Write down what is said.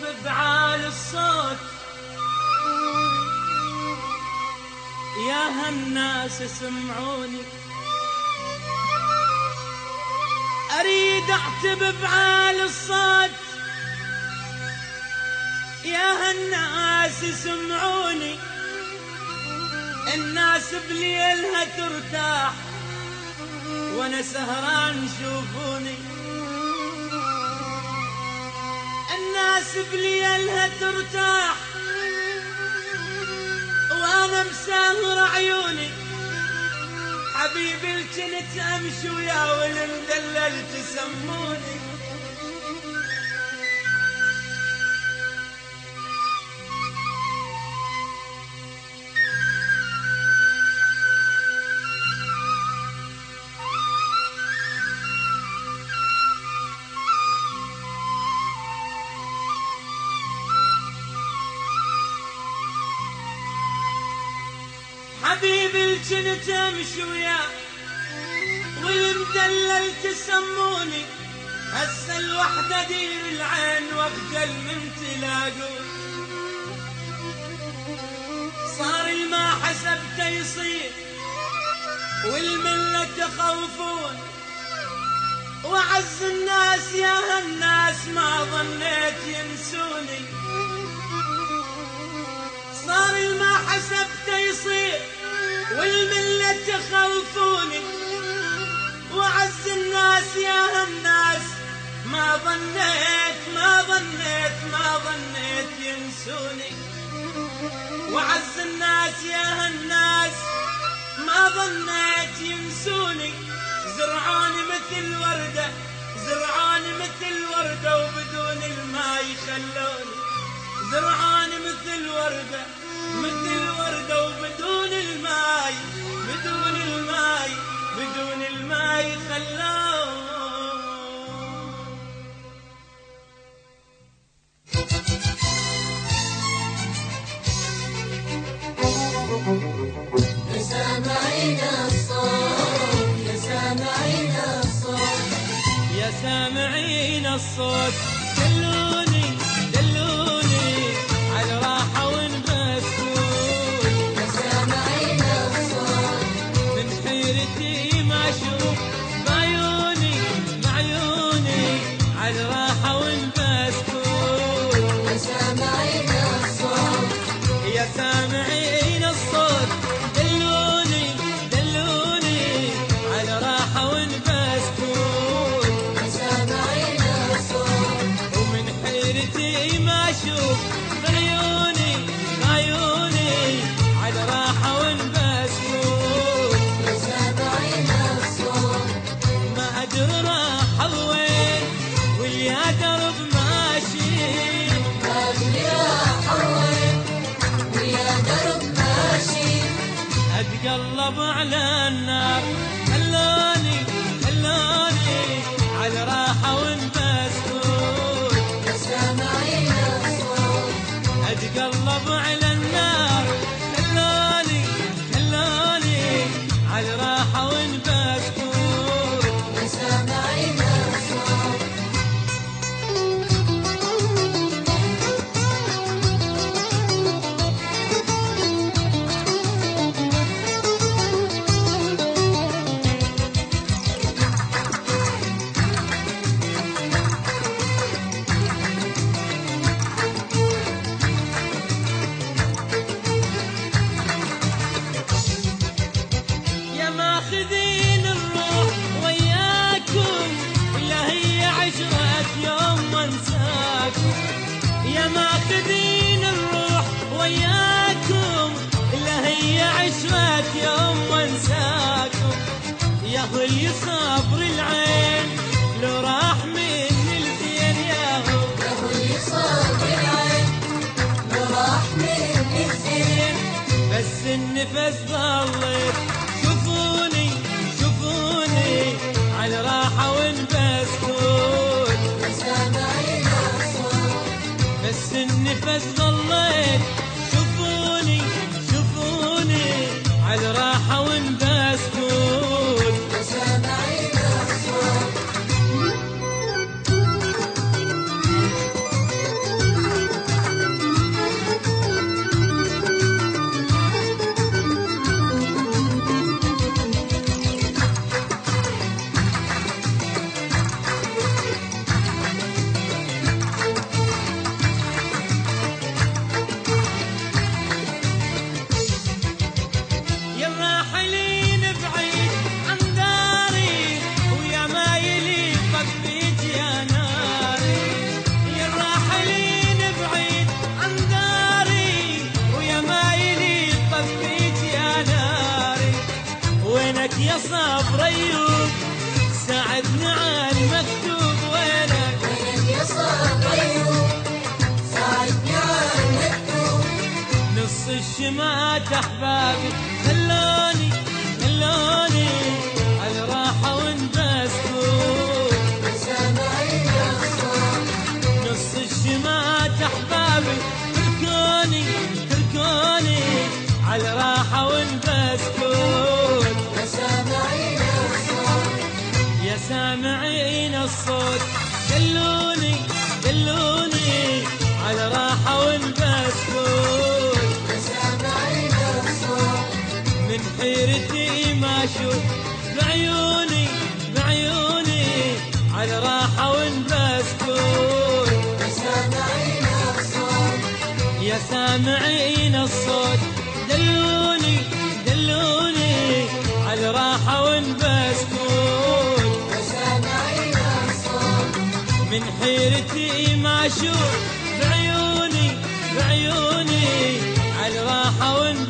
بفعال الصوت يا هالناس اسمعوني، أريد أعتب بفعال الصوت يا هالناس اسمعوني. الناس بليلها ترتاح وانا سهران شوفوني، الناس بليلها ترتاح وانا مسهر عيوني. حبيبي الجنت امشي ويا والمدلل تسموني. حبيبي الجنت امشي ويا والمدلل تسموني. هسه الوحدة دير العين واخجل من تلاقون. صار الما حسبته يصير والملة تخوفون، وعز الناس يا هالناس ما ظنيت ينسوني. صار الما حسبته يصير والملة تخوفوني، وعز الناس يا هالناس ما ظنيت ينسوني. وعز الناس يا هالناس ما ظنيت ينسوني. زرعوني مثل وردة، زرعوني مثل وردة وبدون الماء خلوني. زرعوني مثل وردة، مثل وردة وبدون الماء، بدون الماء، بدون الماء خلوني. يا سامعين الصوت، يا سامعين الصوت، يا سامعين الصوت دلوني دلوني على راحة ونبسكون. يا سامعين الصوت من حيرتي ما اشوف بعيوني بعيوني على راحة ونبسكون. يا سامعين الصوت، يا سامعين الصوت دلوني دلوني على راحة ونبسكون. يا سامعين الصوت، ومن حيرتي ما اشوف بعيوني بعيوني على راحة ونبسكون. يا سامعين الصوت، ما ادري راح وين ويا درب ماشي. ما أدري راح وين ويا درب ماشي. اتقلب على النار خلوني خلوني على راحة ونبسكون. يا سامعين الصوت، اتقلب على النار خلوني خلوني على راحة ونبسكون. يا سامعين الصوت. يا ماخذين الروح وياكم ولا هي عشرة يوم وانساكم. يا ماخذين الروح وياكم ولا هي عشرة يوم وانساكم. يا هل صبر العين لو راح مني الزين يا هو. يا هو صبر العين لو راح مني الزين. بس النفس ضلت شوفوني شوفوني على راحة ونبسكون. يا سامعين الصوت، بس النفس ضلت شوفوني شوفوني على راحة ونبسكون. يا سامعين الصوت، يا صبر أيوب ساعدني على المكتوب وينك وينك يا صبر أيوب ساعدني على المكتوب نص الشمات أحبابي خلوني على راحة ونبسكوت سامعين الصوت نص الشمات أحبابي تركوني على راحة ونبسكوت سامعين الصوت يا سامعين الصوت دلوني على راحة ونبسكوت سامعين الصوت من حيرتي ما اشوف بعيوني على راحة ونبسكوت سامعين الصوت يا سامعين الصوت دلوني على راحة ونبسكوت سامعين الصوت من حيرتي ما اشوف بعيوني على راحة ونبسكوت